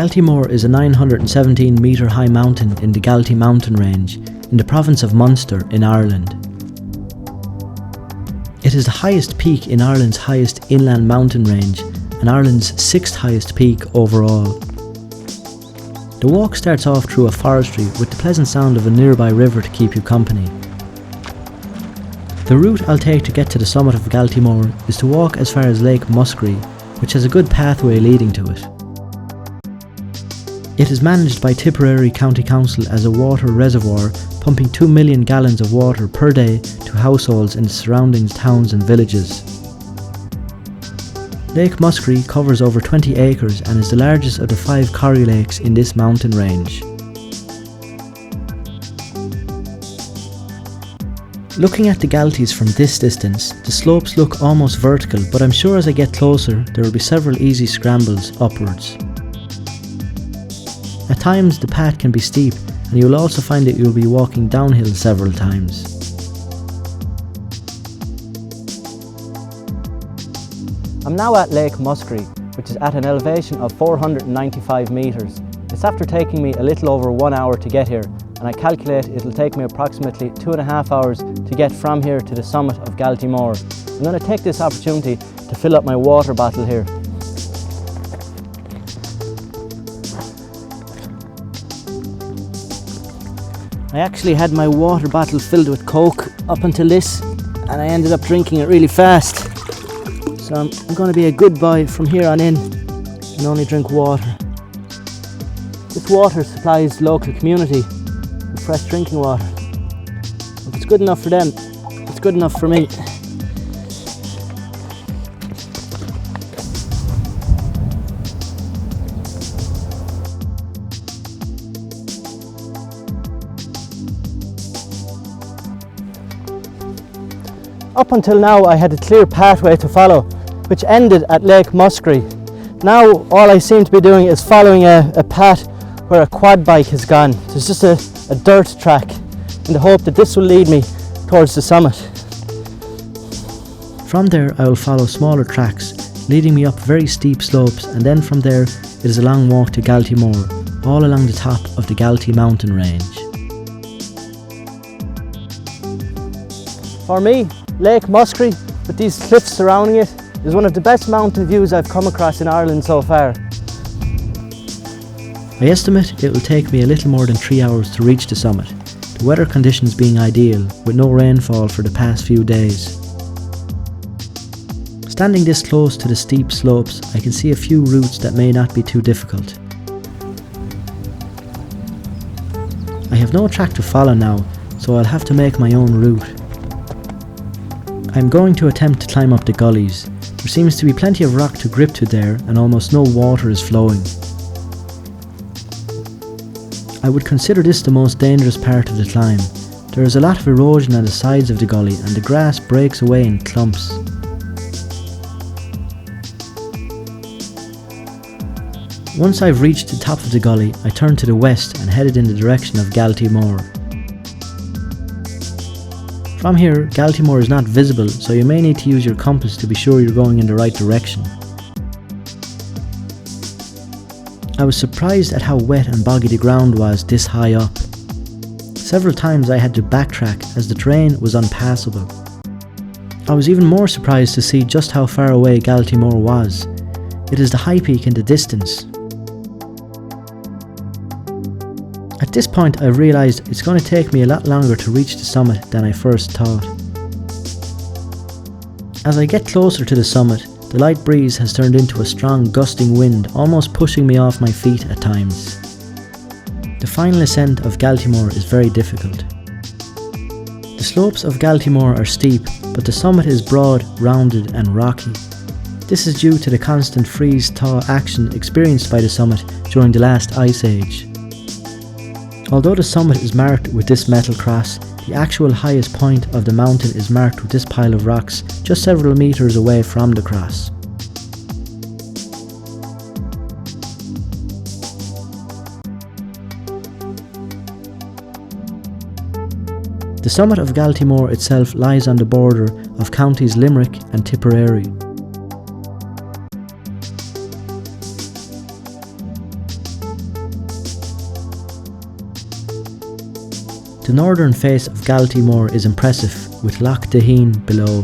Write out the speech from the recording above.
Galtymore is a 917 metre high mountain in the Galtymore mountain range in the province of Munster in Ireland. It is the highest peak in Ireland's highest inland mountain range and Ireland's sixth highest peak overall. The walk starts off through a forestry with the pleasant sound of a nearby river to keep you company. The route I'll take to get to the summit of Galtymore is to walk as far as Lake Musky, which has a good pathway leading to it. It is managed by Tipperary County Council as a water reservoir, pumping 2 million gallons of water per day to households in the surrounding towns and villages. Lake Musky covers over 20 acres and is the largest of the 5 corrie lakes in this mountain range. Looking at the Galties from this distance, the slopes look almost vertical, but I'm sure as I get closer there will be several easy scrambles upwards. At times the path can be steep and you will also find that you will be walking downhill several times. I'm now at Lake Musky, which is at an elevation of 495 metres. It's after taking me a little over 1 hour to get here, and I calculate it'll take me approximately 2.5 hours to get from here to the summit of Galtymore. I'm going to take this opportunity to fill up my water bottle here. I actually had my water bottle filled with Coke up until this, and I ended up drinking it really fast. So I'm going to be a good boy from here on in and only drink water. This water supplies the local community with fresh drinking water. If it's good enough for them, it's good enough for me. Up until now I had a clear pathway to follow, which ended at Lake Musky. Now all I seem to be doing is following a path where a quad bike has gone. There's just a dirt track in the hope that this will lead me towards the summit. From there I will follow smaller tracks leading me up very steep slopes, and then from there it is a long walk to Galtymore, all along the top of the Galtymore mountain range. For me, Lake Musky, with these cliffs surrounding it, is one of the best mountain views I've come across in Ireland so far. I estimate it will take me a little more than 3 hours to reach the summit, the weather conditions being ideal with no rainfall for the past few days. Standing this close to the steep slopes, I can see a few routes that may not be too difficult. I have no track to follow now, so I'll have to make my own route. I'm going to attempt to climb up the gullies. There seems to be plenty of rock to grip to there and almost no water is flowing. I would consider this the most dangerous part of the climb. There is a lot of erosion on the sides of the gully and the grass breaks away in clumps. Once I've reached the top of the gully, I turned to the west and headed in the direction of Galtymore. From here, Galtymore is not visible, so you may need to use your compass to be sure you're going in the right direction. I was surprised at how wet and boggy the ground was this high up. Several times I had to backtrack as the terrain was unpassable. I was even more surprised to see just how far away Galtymore was. It is the high peak in the distance. At this point I realised it's going to take me a lot longer to reach the summit than I first thought. As I get closer to the summit, the light breeze has turned into a strong gusting wind, almost pushing me off my feet at times. The final ascent of Galtymore is very difficult. The slopes of Galtymore are steep, but the summit is broad, rounded and rocky. This is due to the constant freeze-thaw action experienced by the summit during the last ice age. Although the summit is marked with this metal cross, the actual highest point of the mountain is marked with this pile of rocks just several metres away from the cross. The summit of Galtymore itself lies on the border of counties Limerick and Tipperary. The northern face of Gal Timor is impressive, with Loch Deheen below